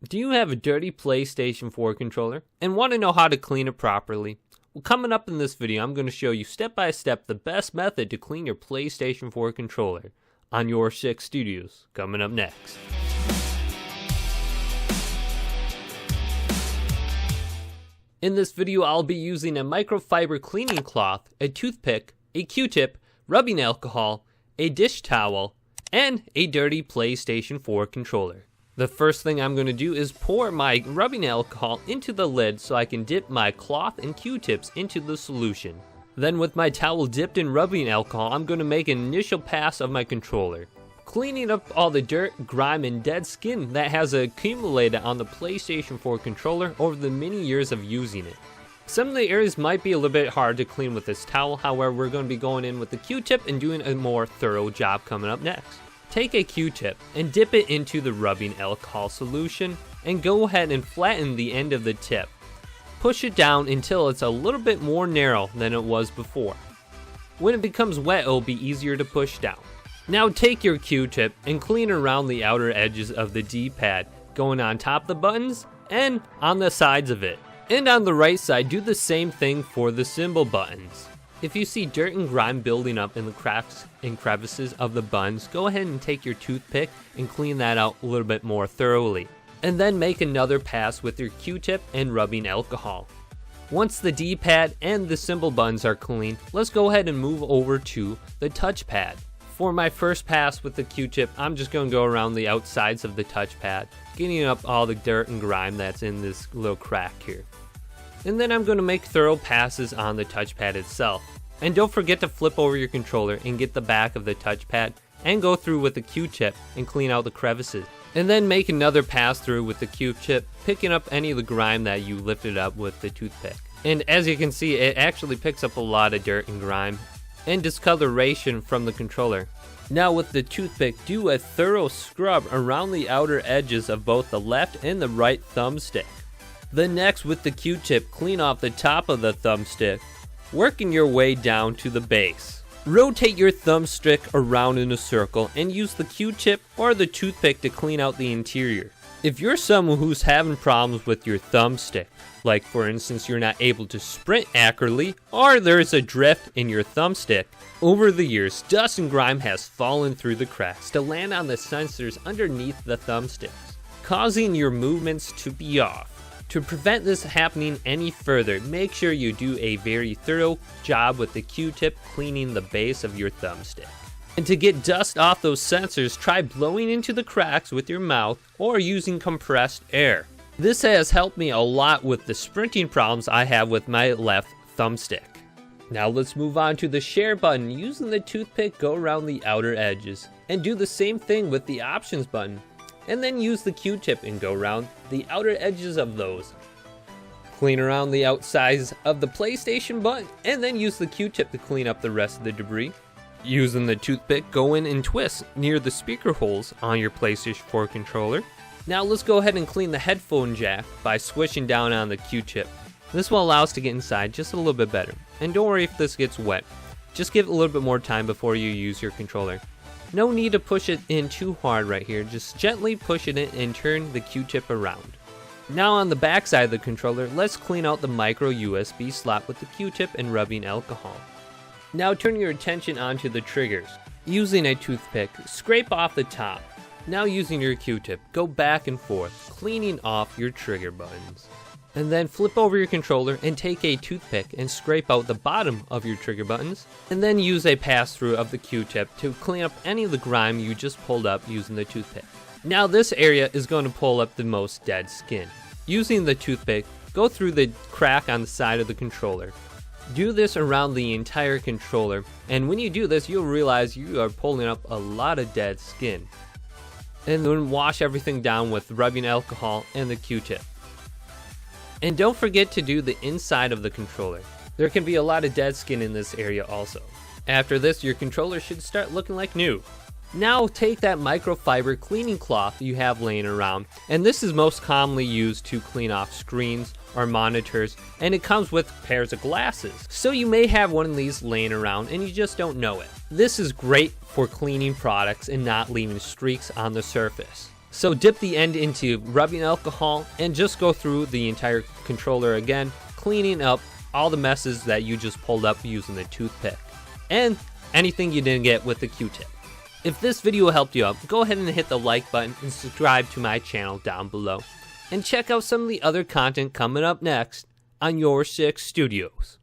Do you have a dirty PlayStation 4 controller and want to know how to clean it properly? Well, coming up in this video, I'm going to show you step by step the best method to clean your PlayStation 4 controller on Your 6 Studios, coming up next. In this video, I'll be using a microfiber cleaning cloth, a toothpick, a Q-tip, rubbing alcohol, a dish towel, and a dirty PlayStation 4 controller. The first thing I'm going to do is pour my rubbing alcohol into the lid so I can dip my cloth and Q-tips into the solution. Then with my towel dipped in rubbing alcohol, I'm going to make an initial pass of my controller, cleaning up all the dirt, grime, and dead skin that has accumulated on the PlayStation 4 controller over the many years of using it. Some of the areas might be a little bit hard to clean with this towel, however we're going to be going in with the Q-tip and doing a more thorough job coming up next. Take a Q-tip and dip it into the rubbing alcohol solution and go ahead and flatten the end of the tip. Push it down until it's a little bit more narrow than it was before. When it becomes wet, it'll be easier to push down. Now take your Q-tip and clean around the outer edges of the D-pad, going on top of the buttons and on the sides of it. And on the right side, do the same thing for the symbol buttons. If you see dirt and grime building up in the cracks and crevices of the buttons, go ahead and take your toothpick and clean that out a little bit more thoroughly. And then make another pass with your Q-tip and rubbing alcohol. Once the D-pad and the symbol buttons are clean, let's go ahead and move over to the touchpad. For my first pass with the Q-tip, I'm just going to go around the outsides of the touchpad, getting up all the dirt and grime that's in this little crack here. And then I'm going to make thorough passes on the touchpad itself. And don't forget to flip over your controller and get the back of the touchpad and go through with the Q-tip and clean out the crevices. And then make another pass through with the Q-tip, picking up any of the grime that you lifted up with the toothpick. And as you can see, it actually picks up a lot of dirt and grime and discoloration from the controller. Now with the toothpick, do a thorough scrub around the outer edges of both the left and the right thumbstick. Then next with the Q-tip, clean off the top of the thumbstick, working your way down to the base. Rotate your thumbstick around in a circle and use the Q-tip or the toothpick to clean out the interior. If you're someone who's having problems with your thumbstick, like for instance you're not able to sprint accurately or there's a drift in your thumbstick, over the years dust and grime has fallen through the cracks to land on the sensors underneath the thumbsticks, causing your movements to be off. To prevent this happening any further, make sure you do a very thorough job with the Q-tip cleaning the base of your thumbstick. And to get dust off those sensors, try blowing into the cracks with your mouth or using compressed air. This has helped me a lot with the sprinting problems I have with my left thumbstick. Now let's move on to the share button. Using the toothpick, go around the outer edges and do the same thing with the options button. And then use the Q-tip and go around the outer edges of those. Clean around the outsides of the PlayStation button and then use the Q-tip to clean up the rest of the debris. Using the toothpick, go in and twist near the speaker holes on your PlayStation 4 controller. Now let's go ahead and clean the headphone jack by swishing down on the Q-tip. This will allow us to get inside just a little bit better. And don't worry if this gets wet. Just give it a little bit more time before you use your controller. No need to push it in too hard right here, just gently push it in and turn the Q-tip around. Now on the back side of the controller, let's clean out the micro USB slot with the Q-tip and rubbing alcohol. Now turn your attention onto the triggers. Using a toothpick, scrape off the top. Now using your Q-tip, go back and forth, cleaning off your trigger buttons. And then flip over your controller and take a toothpick and scrape out the bottom of your trigger buttons. And then use a pass-through of the Q-tip to clean up any of the grime you just pulled up using the toothpick. Now this area is going to pull up the most dead skin. Using the toothpick, go through the crack on the side of the controller. Do this around the entire controller, and when you do this, you'll realize you are pulling up a lot of dead skin. And then wash everything down with rubbing alcohol and the Q-tip. And don't forget to do the inside of the controller. There can be a lot of dead skin in this area also. After this, your controller should start looking like new. Now take that microfiber cleaning cloth you have laying around, and this is most commonly used to clean off screens or monitors, and it comes with pairs of glasses. So you may have one of these laying around and you just don't know it. This is great for cleaning products and not leaving streaks on the surface. So dip the end into rubbing alcohol and just go through the entire controller again, cleaning up all the messes that you just pulled up using the toothpick, and anything you didn't get with the Q-tip. If this video helped you out, go ahead and hit the like button and subscribe to my channel down below. And check out some of the other content coming up next on Your 6 Studios.